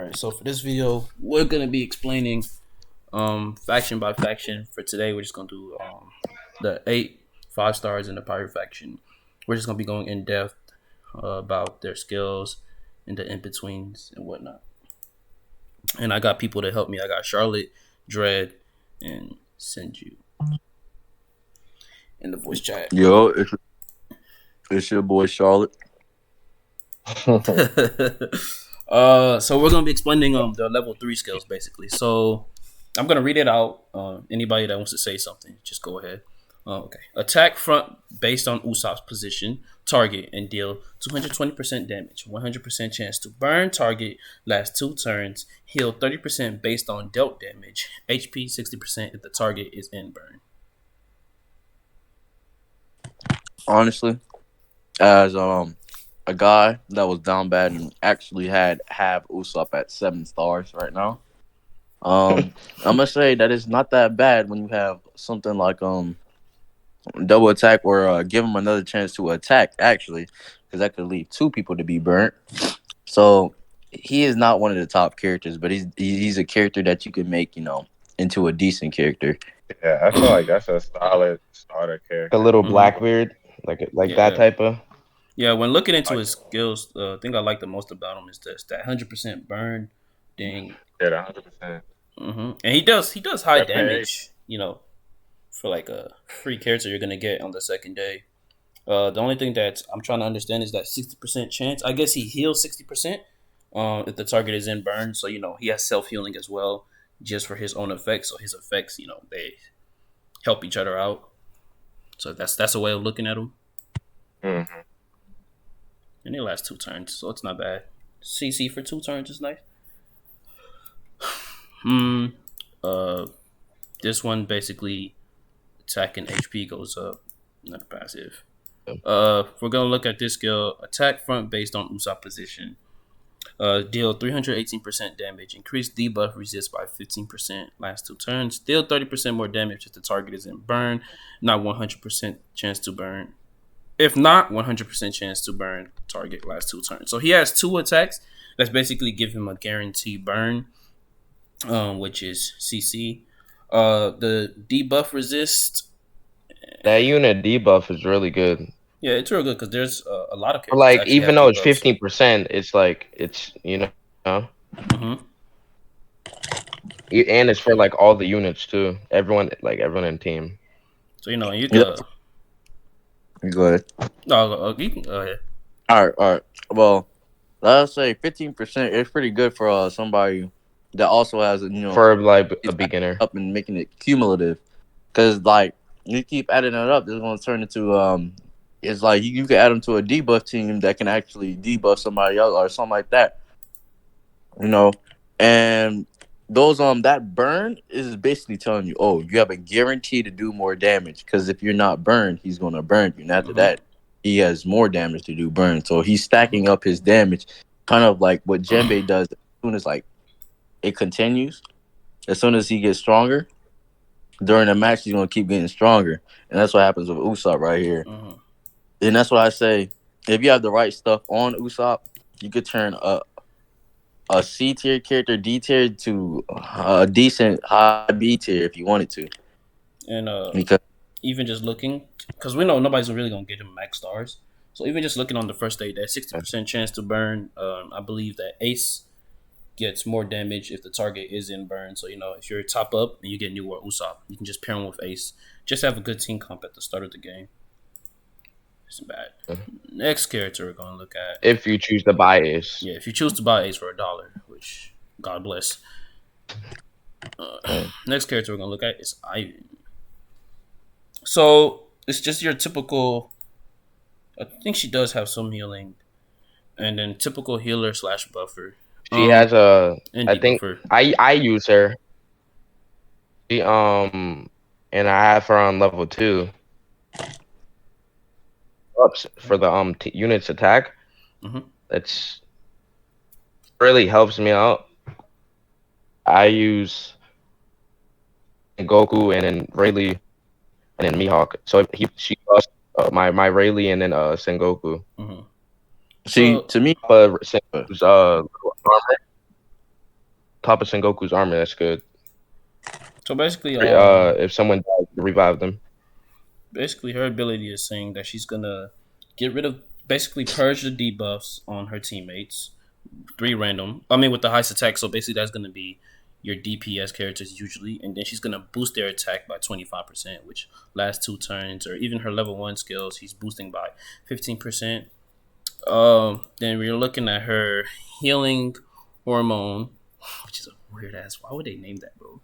Alright, so for this video, we're gonna be explaining faction by faction. For today, we're just gonna do the 5 stars in the pirate faction. We're just gonna be going in depth about their skills and the in-betweens and whatnot. And I got people to help me. I got Charlotte, Dread, and Senju in the voice chat. Yo, it's your boy Charlotte. So we're gonna be explaining the level 3 skills basically. So I'm gonna read it out. Anybody that wants to say something, just go ahead. Okay. Attack front based on Usopp's position, target, and deal 220% damage. 100% chance to burn target. Last 2 turns. Heal 30% based on dealt damage. HP 60% if the target is in burn. Honestly, as a guy that was down bad and actually have Usopp at 7 stars right now, I'm gonna say that it's not that bad when you have something like double attack or give him another chance to attack actually, because that could leave 2 people to be burnt. So he is not one of the top characters, but he's a character that you can make into a decent character. Yeah, I feel like that's a solid starter character. A little Blackbeard, like that type of. Yeah, when looking into his skills, the thing I like the most about him is that 100% burn thing. Yeah, 100%. And he does high damage. For like a free character you're gonna get on the second day. The only thing that I'm trying to understand is that 60% chance. I guess he heals 60% if the target is in burn. So he has self-healing as well, just for his own effects. So his effects, they help each other out. So that's a way of looking at him. Mm-hmm. And they last 2 turns, so it's not bad. CC for 2 turns is nice. This one basically attack and HP goes up, not passive. We're gonna look at this skill: attack front based on Usopp position. Deal 318% damage. Increase debuff resist by 15%. Last 2 turns. Deal 30% more damage if the target is in burn. Not 100% chance to burn. If not, 100% chance to burn target last 2 turns. So he has 2 attacks. That's basically give him a guaranteed burn, which is CC. The debuff resist. That unit debuff is really good. Yeah, it's real good because there's a lot of characters. Like even though it's 15%, it's like it's Mm-hmm. And it's for like all the units too. Everyone in team. So you can. Yep. You go ahead. No, you can go ahead. All right. Well, let's say 15% is pretty good for somebody that also has for like a beginner up and making it cumulative. Because like you keep adding it up, it's going to turn into it's like you can add them to a debuff team that can actually debuff somebody else or something like that. And those that burn is basically telling you, oh, you have a guarantee to do more damage, because if you're not burned, he's going to burn you. And after that, he has more damage to do burn. So he's stacking up his damage, kind of like what Jinbei does. As soon as like it continues, as soon as he gets stronger during the match, he's going to keep getting stronger. And that's what happens with Usopp right here. And that's why I say, if you have the right stuff on Usopp, you could turn a C tier character, D tier, to a decent high B tier if you wanted to. And because even just looking, because we know nobody's really gonna get him max stars. So even just looking on the first day, that 60% chance to burn. I believe that Ace gets more damage if the target is in burn. So if you're top up and you get new or Usopp, you can just pair him with Ace. Just have a good team comp at the start of the game. It's bad. Next character we're gonna look at. If you choose to buy Ace. Yeah, if you choose to buy Ace for $1, which God bless. Next character we're gonna look at is Ivan. So it's just your typical. I think she does have some healing, and then typical healer / buffer. She has a. I think buffer. I use her. She and I have her on level 2. For the unit's attack. That's really helps me out. I use Goku and then Rayleigh and then Mihawk. So she lost my Rayleigh and then Sengoku. See, to me, armor. top of Sengoku's armor. That's good. So basically, If someone dies, revive them. basically her ability is saying that she's gonna get rid of, basically purge the debuffs on her teammates. 3 random. I mean, with the highest attack, so basically that's gonna be your DPS characters usually, and then she's gonna boost their attack by 25%, which lasts 2 turns, or even her level 1 skills, she's boosting by 15%. Then we're looking at her healing hormone, which is a weird ass. Why would they name that, bro?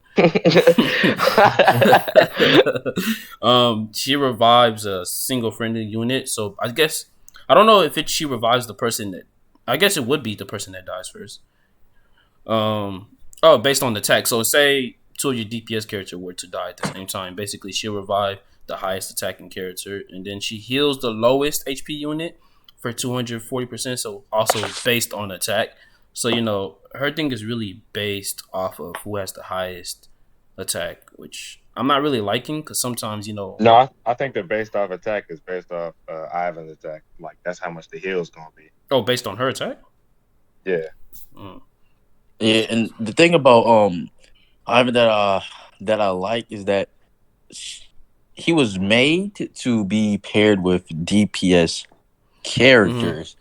She revives a single friendly unit. So I guess I don't know if she revives the person that. I guess it would be the person that dies first. Based on the attack. So say 2 of your DPS character were to die at the same time. Basically, she'll revive the highest attacking character, and then she heals the lowest HP unit for 240%. So also based on attack. So her thing is really based off of who has the highest attack, which I'm not really liking because sometimes No, I think the based off attack is based off Ivan's attack. Like that's how much the heal's gonna be. based on her attack. Yeah. Mm. Yeah, and the thing about Ivan that I like is that he was made to be paired with DPS characters,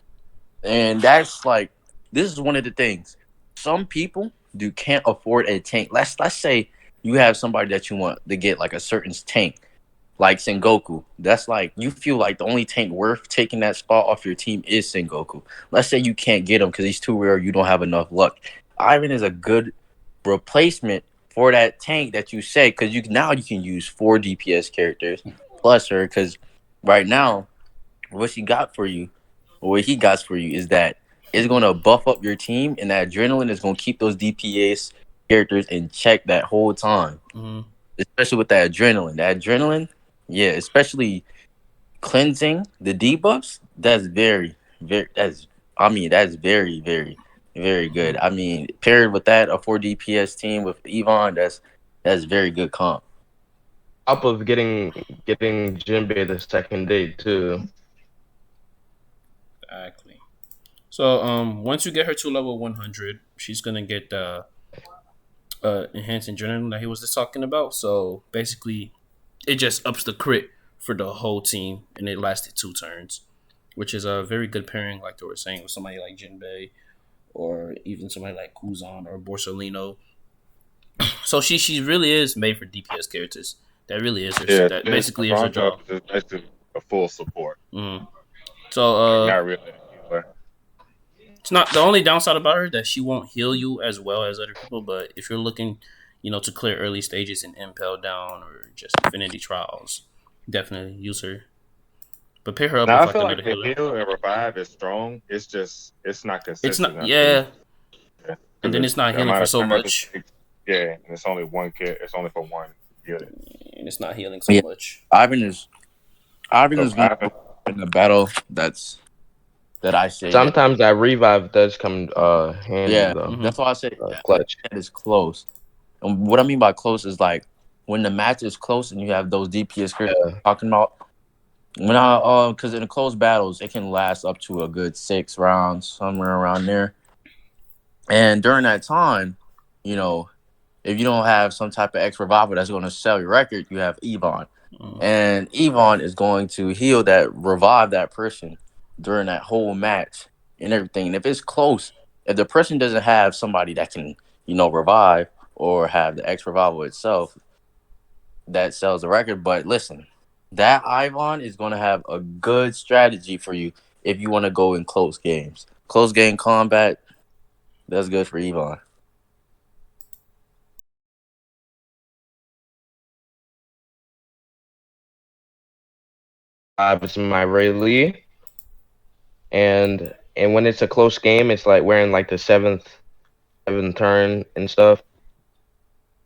and that's like this is one of the things. Some people can't afford a tank. Let's say you have somebody that you want to get like a certain tank, like Sengoku. That's like you feel like the only tank worth taking that spot off your team is Sengoku. Let's say you can't get him because he's too rare. You don't have enough luck. Ivan is a good replacement for that tank that you say because you can use 4 DPS characters plus her because right now what she got for you or what he got for you is that it's going to buff up your team and that adrenaline is going to keep those DPS characters in check that whole time, especially with that adrenaline. That adrenaline, yeah, especially cleansing the debuffs. That's very, very. That's very, very, very good. I mean, paired with that, a 4 DPS team with Yvonne, that's very good comp. Top of getting Jinbei the second day too. Exactly. So once you get her to level 100, she's gonna get the enhanced adrenaline that he was just talking about. So basically, it just ups the crit for the whole team, and it lasted 2 turns, which is a very good pairing, like they were saying, with somebody like Jinbei or even somebody like Kuzan or Borsalino. So she really is made for DPS characters. That really is her. Yeah. That This basically is her Toronto job. is basically a full support. So Like not really a healer. it's not the only downside about her that she won't heal you as well as other people. But if you're looking, to clear early stages in Impel Down or just Infinity Trials, definitely use her. But pair her up Now with I like feel another like the healer. heal and revive is strong. It's just it's not It's consistent not, enough to yeah, yeah. and Because then it's not the healing amount for of so turns it much, takes. Yeah, and it's only one kit. It's only for one unit. and it's not healing so Yeah, much. Ivan is So going Ivan, to in the battle. That I say that. Sometimes that revive does come handy Yeah, though. Mm-hmm. that's why I say Clutch. that is close. And what I mean by close is like when the match is close and you have those DPS characters Yeah. talking about. When I because in close battles it can last up to a good 6 rounds somewhere around there. And during that time, you know, if you don't have some type of X revival that's going to sell your record, you have Yvonne. Mm-hmm. And Yvonne is going to heal that, revive that person during that whole match and everything. And if it's close, if the person doesn't have somebody that can, revive or have the X revival itself, that sells the record. But listen, that Yvonne is going to have a good strategy for you if you want to go in close games. Close game combat, that's good for Yvonne. It's my Rayleigh, and when it's a close game, it's like we're in like the seventh turn and stuff,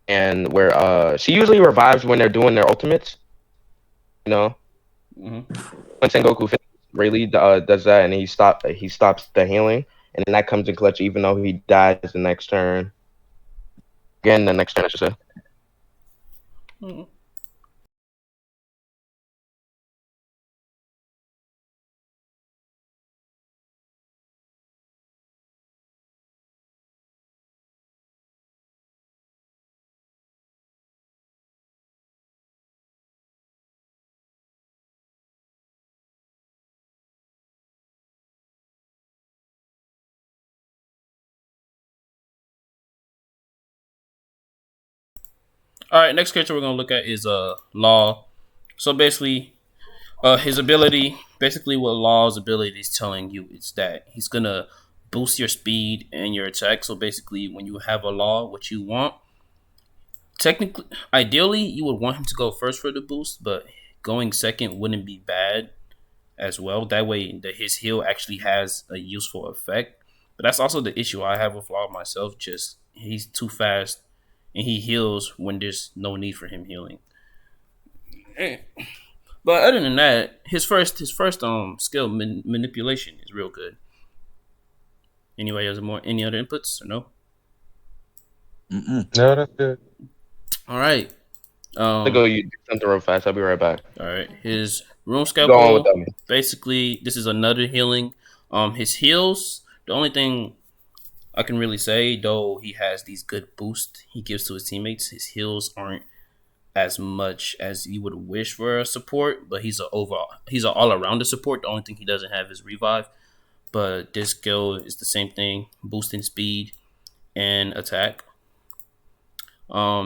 and where she usually revives when they're doing their ultimates. You know, Mm-hmm. when Sengoku finishes, Rayleigh does that, and he stops the healing, and then that comes in clutch, even though he dies the next turn. Again, the next turn, I should say. Mm-hmm. All right, next character we're gonna look at is Law. So basically, his ability, basically what Law's ability is telling you is that he's gonna boost your speed and your attack. So basically, when you have a Law, what you want, technically, ideally, you would want him to go first for the boost, but going second wouldn't be bad as well. That way, his heal actually has a useful effect. But that's also the issue I have with Law myself. Just he's too fast, and he heals when there's no need for him healing. But other than that, his first skill manipulation is real good. Anybody has any other inputs or no? No, that's good. All right. To go, you do something real fast. I'll be right back. All right. His rune Go on with scalpel. that. Basically, this is another healing. His heals. The only thing I can really say, though, he has these good boosts he gives to his teammates. His heals aren't as much as you would wish for a support, but he's an all around support. The only thing he doesn't have is revive. But this skill is the same thing, boosting speed and attack.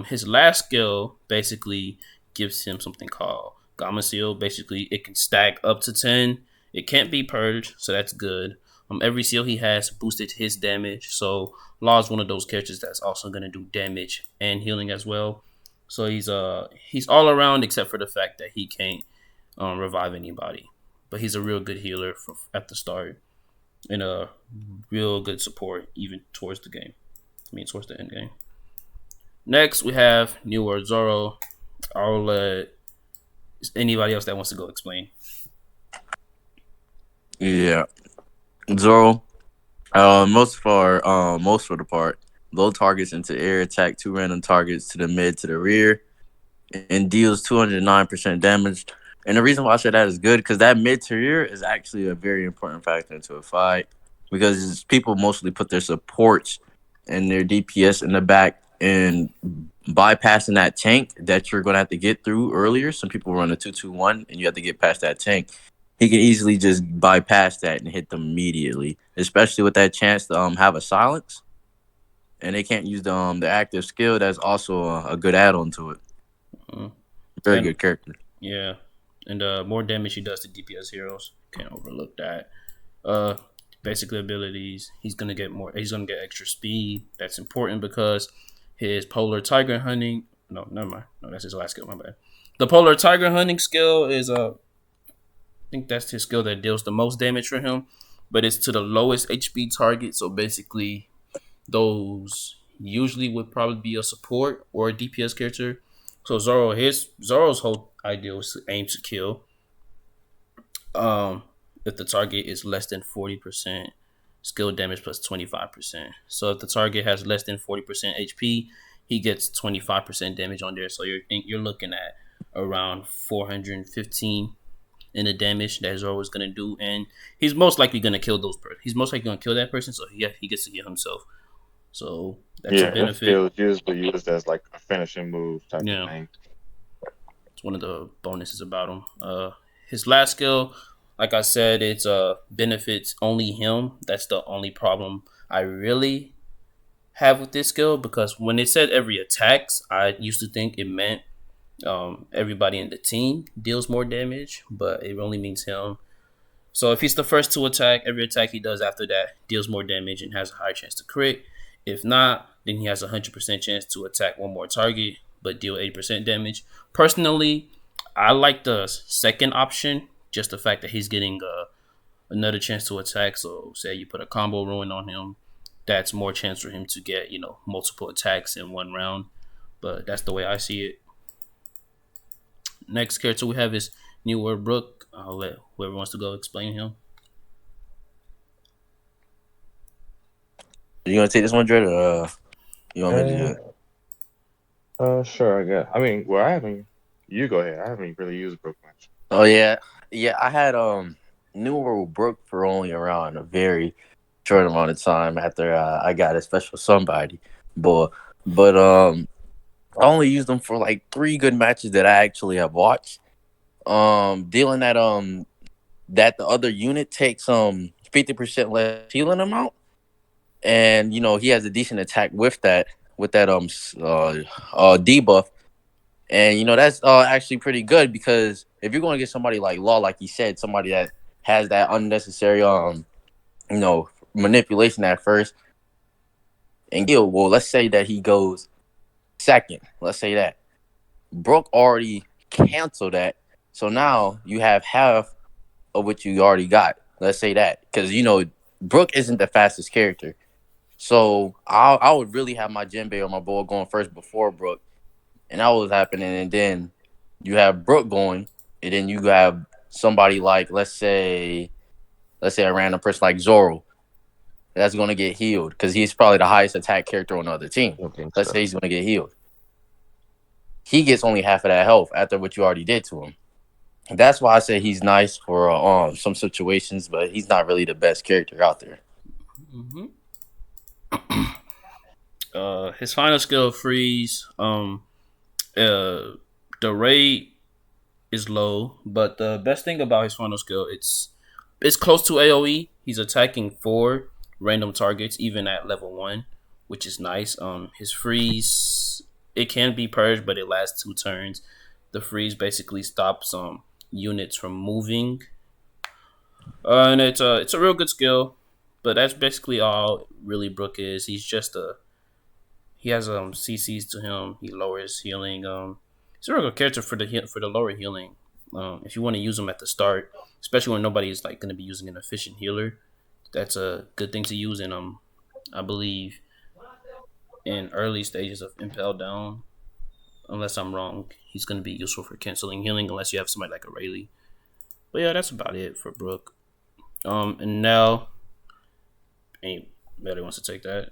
His last skill basically gives him something called Gamma Seal. Basically, it can stack up to 10. It can't be purged, so that's good. Every seal he has boosted his damage. So Law is one of those characters that's also gonna do damage and healing as well. So he's all around except for the fact that he can't revive anybody. But he's a real good healer at the start and a real good support even towards the game. Towards the end game. Next, we have New World Zoro. I'll let anybody else that wants to go explain. Yeah, Zoro. Most for the part, low targets into air, attack 2 random targets to the mid to the rear, and deals 209% damage. And the reason why I say that is good because that mid to rear is actually a very important factor into a fight because people mostly put their supports and their DPS in the back and bypassing that tank that you're gonna have to get through earlier. Some people run a 2-2-1 and you have to get past that tank. He can easily just bypass that and hit them immediately, especially with that chance to have a silence, and they can't use the active skill. That's also a good add-on to it. Very good character. Yeah, and more damage he does to DPS heroes. Can't overlook that. Basically abilities. He's gonna get more. He's gonna get extra speed. That's important because his polar tiger hunting. No, never mind. No, that's his last skill. My bad. The polar tiger hunting skill is I think that's his skill that deals the most damage for him, but it's to the lowest HP target. So basically, those usually would probably be a support or a DPS character. So Zoro's whole idea was to aim to kill. If the target is less than 40% skill damage plus 25%. So if the target has less than 40% HP, he gets 25% damage on there. So you're looking at around 415 in the damage that Zoro is gonna do, and he's most likely gonna kill He's most likely gonna kill that person, so he gets to heal himself. So that's a benefit. Skill is usually used as like a finishing move type of thing. It's one of the bonuses about him. His last skill, like I said, it's benefits only him. That's the only problem I really have with this skill because when it said every attacks, I used to think it meant everybody in the team deals more damage, but it only means him. So if he's the first to attack, every attack he does after that deals more damage and has a higher chance to crit. If not, then he has a 100% chance to attack one more target but deal 80% damage. Personally, I like the second option, just the fact that he's getting another chance to attack. So say you put a combo ruin on him, that's more chance for him to get multiple attacks in one round. But that's the way I see it. Next character we have is New World Brook. I'll let whoever wants to go explain him. You gonna take this one, Dred, or you want me to do it? Sure, I guess. I mean, well, I haven't. You go ahead. I haven't really used Brook much. Oh yeah. I had New World Brook for only around a very short amount of time after I got a special somebody, but I only used them for like 3 good matches that I actually have watched. Dealing that the other unit takes 50% less healing amount, and he has a decent attack with that debuff. And that's actually pretty good because if you're going to get somebody like Law, like you said, somebody that has that unnecessary manipulation at first, and well, let's say that he goes second. Let's say that Brook already canceled that, so now you have half of what you already got. Let's say that because Brook isn't the fastest character, so I would really have my Jinbei or my boy going first before Brook, and that was happening, and then you have Brook going, and then you have somebody like let's say a random person like Zoro that's going to get healed because he's probably the highest attack character on the other team. I think Let's so. say he's going to get healed. He gets only half of that health after what you already did to him. That's why I say he's nice for some situations, but he's not really the best character out there. Mm-hmm. His final skill freeze. The rate is low, but the best thing about his final skill, it's close to AOE. He's attacking 4 random targets even at level 1, which is nice. His freeze, it can be purged, but it lasts 2 turns. The freeze basically stops units from moving, and it's a real good skill. But that's basically all really Brook is. He has CCs to him. He lowers healing. He's a real good character for the lower healing. If you want to use him at the start, especially when nobody is like going to be using an efficient healer, that's a good thing to use in I believe in early stages of Impel Down. Unless I'm wrong, he's going to be useful for canceling healing unless you have somebody like a Rayleigh. But yeah, that's about it for Brook. And now anybody wants to take that?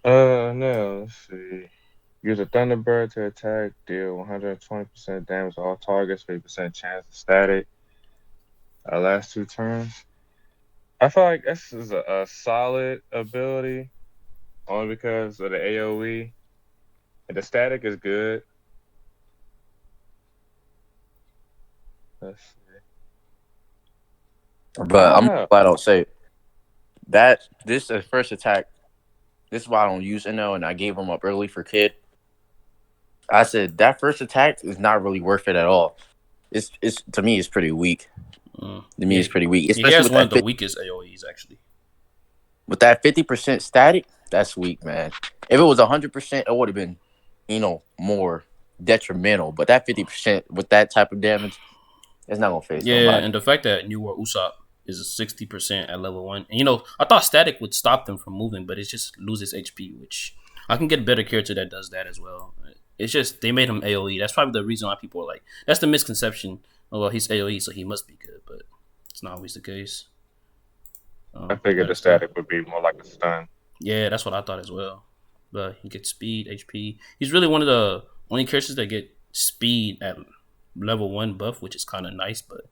No, let's see. Use a Thunderbird to attack, deal 120% damage to all targets, 50% chance of static. Last 2 turns. I feel like this is a solid ability, only because of the AOE. And the static is good. Let's see. I But don't I'm know. glad I don't say it. That this first attack. This is why I don't use NL, and I gave him up early for Kid. I said that first attack is not really worth it at all. It's to me it's pretty weak. To me, Yeah, it's pretty weak, he especially has with one of that the weakest AOE's actually. with that 50% static. That's weak, man. If it was 100%, it would have been, more detrimental. But that 50% with that type of damage, it's not gonna face Yeah, nobody. and the fact that New World Usopp is a 60% at level 1, and I thought static would stop them from moving, but it just loses HP, which I can get a better character that does that as well. It's just they made him AOE. That's probably the reason why people are like, that's the misconception. Oh, well, he's AOE, so he must be good, but it's not always the case. I figured Better the stuff. static would be more like a stun. Yeah, that's what I thought as well. But he gets speed, HP. He's really one of the only characters that get speed at level 1 buff, which is kind of nice, but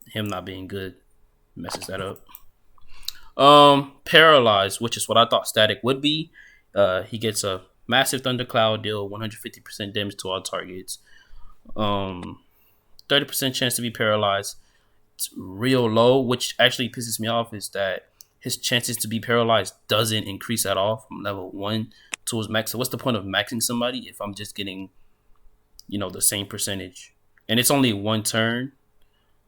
him not being good messes that up. Paralyzed, which is what I thought static would be. He gets a massive thundercloud, deal 150% damage to all targets. 30% chance to be paralyzed. It's real low, which actually pisses me off. Is that his chances to be paralyzed doesn't increase at all from level 1 to his max. So what's the point of maxing somebody if I'm just getting, the same percentage? And it's only 1 turn.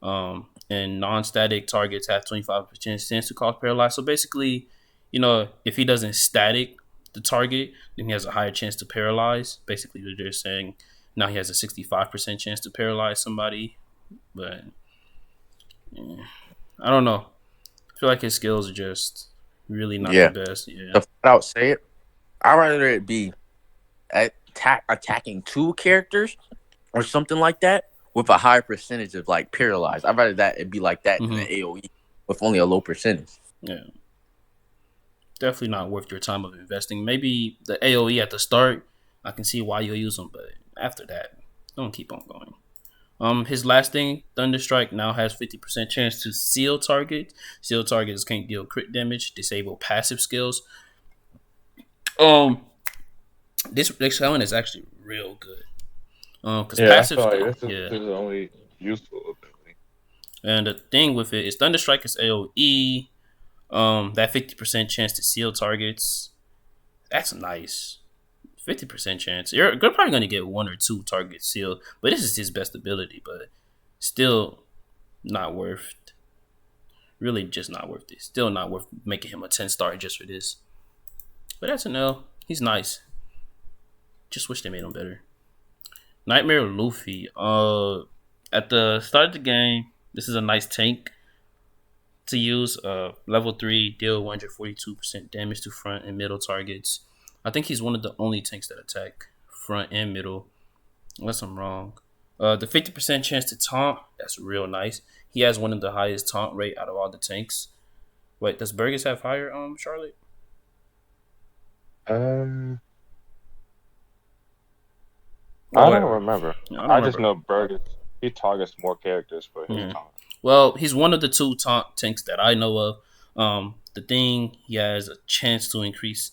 And non-static targets have 25% chance to cause paralyzed. So basically, if he doesn't static the target, then he has a higher chance to paralyze. Basically, they're saying now he has a 65% chance to paralyze somebody. But I don't know. I feel like his skills are just really not the Yeah, best. Yeah. to flat out say it, I'd rather it be attacking 2 characters or something like that with a higher percentage of like paralyzed. I'd rather that it be like that than an Mm-hmm. AOE with only a low percentage. Yeah. Definitely not worth your time of investing. Maybe the AOE at the start, I can see why you'll use them, but after that, don't keep on going. His last thing, Thunderstrike, now has 50% chance to seal targets. Seal targets can't deal crit damage, disable passive skills. Um, this one is actually real good. Because Yeah, I passive feel like skill, this is yeah. this is the only useful ability. And the thing with it is Thunderstrike is AOE. That 50% chance to seal targets, that's nice. 50% chance. You're probably gonna get 1 or 2 targets still, but this is his best ability. But still, not worth. Really, just not worth it. Still not worth making him a 10-star just for this. But that's an L. He's nice. Just wish they made him better. Nightmare Luffy. At the start of the game, this is a nice tank to use. Level 3, deal 142% damage to front and middle targets. I think he's one of the only tanks that attack front and middle, unless I'm wrong. The 50% chance to taunt, that's real nice. He has one of the highest taunt rate out of all the tanks. Wait, does Burgess have higher, Charlotte? I don't remember. I just know Burgess. He targets more characters for his taunt. Well, he's one of the 2 taunt tanks that I know of. The thing, he has a chance to increase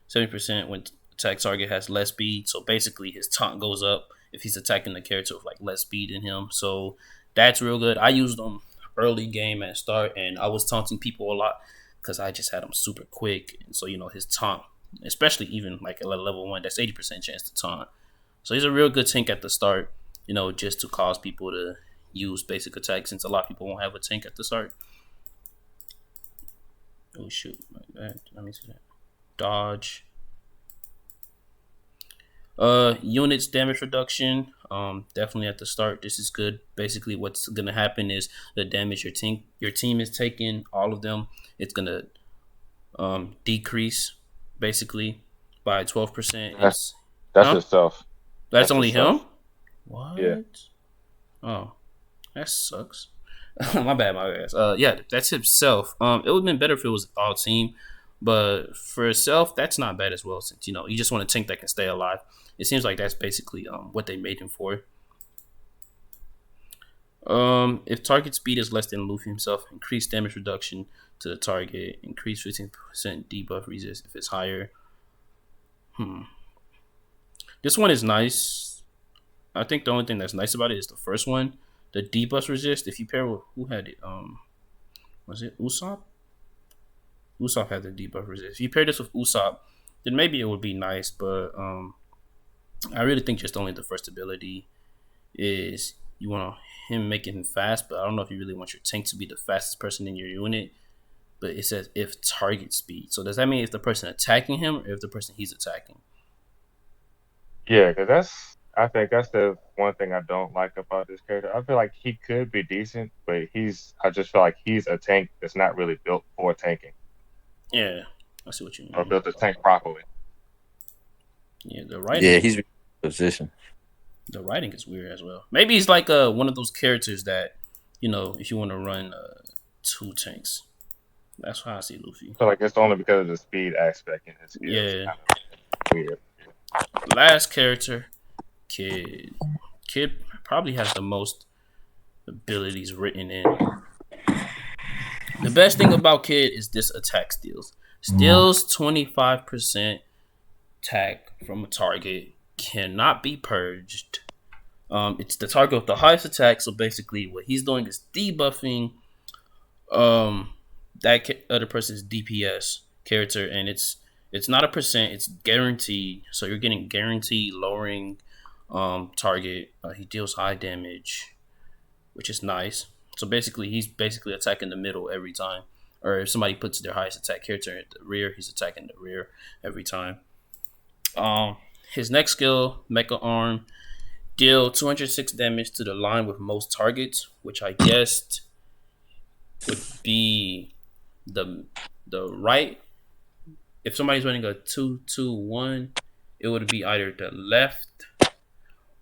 70% when attack target has less speed. So basically, his taunt goes up if he's attacking the character with like less speed than him. So that's real good. I used him early game at start, and I was taunting people a lot because I just had him super quick. And so his taunt, especially even like at level 1, that's 80% chance to taunt. So he's a real good tank at the start, just to cause people to use basic attacks since a lot of people won't have a tank at the start. Oh shoot, like that. Let me see that. Dodge. Units damage reduction. Definitely at the start, this is good. Basically, what's gonna happen is the damage your team is taking, all of them, it's gonna decrease basically by 12%. That's itself. That's only him? What? Yeah. Oh, that sucks. my bad. Yeah, that's himself. It would have been better if it was all team, but for itself, that's not bad as well. Since you just want a tank that can stay alive. It seems like that's basically what they made him for. If target speed is less than Luffy himself, increase damage reduction to the target. Increase 15% debuff resist if it's higher. This one is nice. I think the only thing that's nice about it is the first one, the debuff resist. If you pair with who had it, was it Usopp? Usopp had the debuff resist. If you pair this with Usopp, then maybe it would be nice. But I really think just only the first ability is you want him making him fast. But I don't know if you really want your tank to be the fastest person in your unit. But it says if target speed. So does that mean if the person attacking him or if the person he's attacking? Yeah, because I think that's the one thing I don't like about this character. I feel like he could be decent, but I just feel like he's a tank that's not really built for tanking. Yeah, I see what you mean. Or built to tank properly. Yeah, the writing. Yeah, he's in position. The writing is weird as well. Maybe he's like one of those characters that, if you want to run 2 tanks. That's how I see Luffy. I feel like it's only because of the speed aspect in his skills. Yeah. Kind of weird. Last character, Kid. Kid probably has the most abilities written in. The best thing about Kid is this attack steals. Steals 25% attack from a target. Cannot be purged. It's the target with the highest attack. So basically, what he's doing is debuffing that other person's DPS character, and it's not a percent. It's guaranteed. So you're getting guaranteed lowering target. He deals high damage, which is nice. So basically, he's attacking the middle every time. Or if somebody puts their highest attack character at the rear, he's attacking the rear every time. His next skill, Mecha Arm, deal 206 damage to the line with most targets, which I guessed would be the right. If somebody's running a 2-2-1, it would be either the left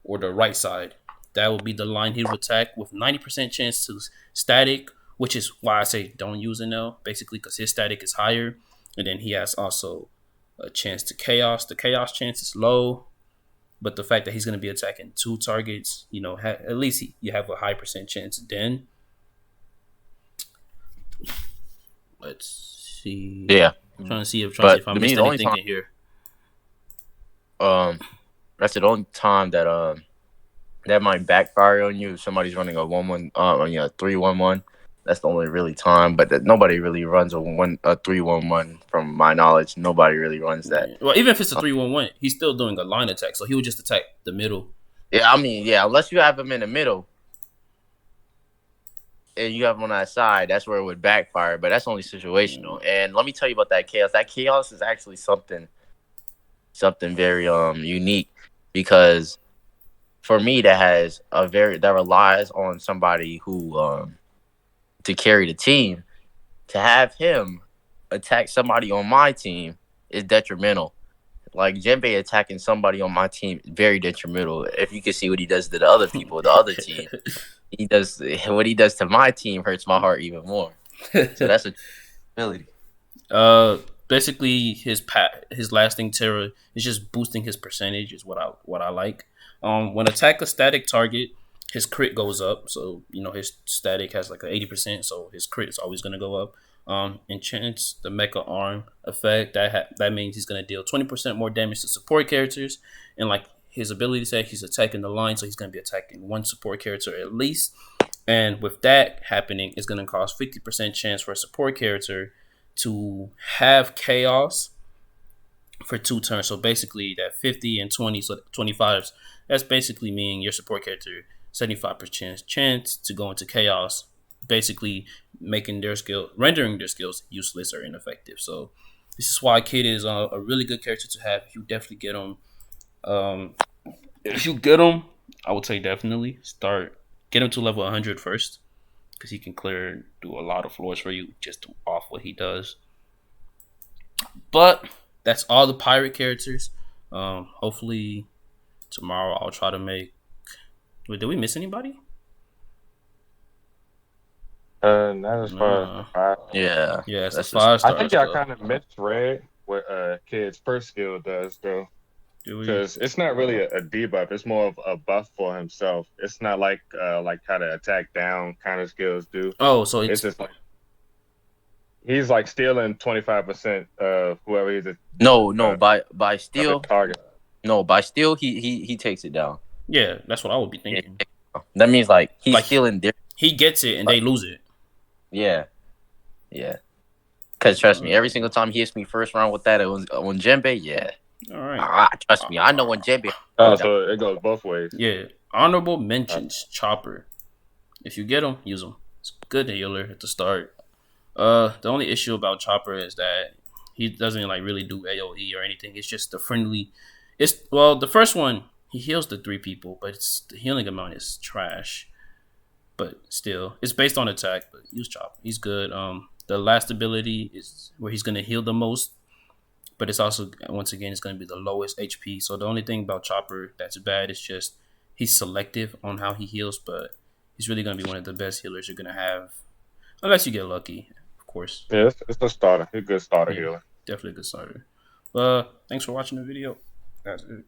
or the right side. That would be the line he would attack with 90% chance to static, which is why I say don't use an L, basically because his static is higher. And then he has also a chance to chaos. The chaos chance is low, but the fact that he's going to be attacking 2 targets, at least you have a high percent chance then. Let's see. Yeah. I'm trying to see if I missed anything in here. That's the only time that that might backfire on you if somebody's running a 1-1 3-1-1 That's the only really time. But nobody really runs a 3-1-1 from my knowledge. Nobody really runs that. Yeah. Well, even if it's a 3-1-1, he's still doing a line attack, so he would just attack the middle. Yeah, I mean, yeah, unless you have him in the middle and you have him on that side, that's where it would backfire. But that's only situational. And let me tell you about that chaos. That chaos is actually something very unique, because for me that relies on somebody who to carry the team. To have him attack somebody on my team is detrimental. Like Jinbei attacking somebody on my team, very detrimental. If you can see what he does to the other people, the other team, he does what he does to my team hurts my heart even more. So that's a ability. Basically his lasting terror is just boosting his percentage is what I like. When attack a static target, his crit goes up. So his static has like an 80%, so his crit is always gonna go up. Enchants the mecha arm effect. That means he's gonna deal 20% more damage to support characters, and like his ability set, he's attacking the line, so he's gonna be attacking one support character at least. And with that happening, it's gonna cause 50% chance for a support character to have chaos for 2 turns. So basically that 50 and 20, so 25s, that's basically meaning your support character 75% chance to go into chaos, basically rendering their skills useless or ineffective. So this is why Kid is a really good character to have. If you definitely get him, I would say definitely get him to level 100 first, because he can do a lot of floors for you just off what he does. But that's all the pirate characters. Hopefully tomorrow I'll try to make. Wait, did we miss anybody? Not as far as the 5. Yeah, Yeah, it's the that's just 5 I stars. think y'all kind of misread what Kid's first skill does, though. Because it's not really a debuff; it's more of a buff for himself. It's not like how to attack down kind of skills do. Oh, so It's just like he's like stealing 25% of whoever he's a no by of steal. his target. No, by steal he takes it down. yeah, that's what I would be thinking. Yeah. That means like he's Like, stealing their. He gets it and they lose it. Yeah. Because trust me, every single time he hits me first round with that, it was on Jinbei. Yeah. All right. Trust me, I know when Jinbei. Oh, so it goes both ways. Yeah. Honorable mentions. Chopper. If you get him, use him. It's a good healer at the start. The only issue about Chopper is that he doesn't like really do AoE or anything. It's just the friendly. The first one he heals the 3 people, but the healing amount is trash. But still, it's based on attack. But use Chopper. He's good. The last ability is where he's gonna heal the most, but it's also once again it's gonna be the lowest HP. So the only thing about Chopper that's bad is just he's selective on how he heals, but he's really gonna be one of the best healers you're gonna have, unless you get lucky, of course. Yeah, it's a starter. He's a good starter healer. Definitely a good starter. Thanks for watching the video. That's it.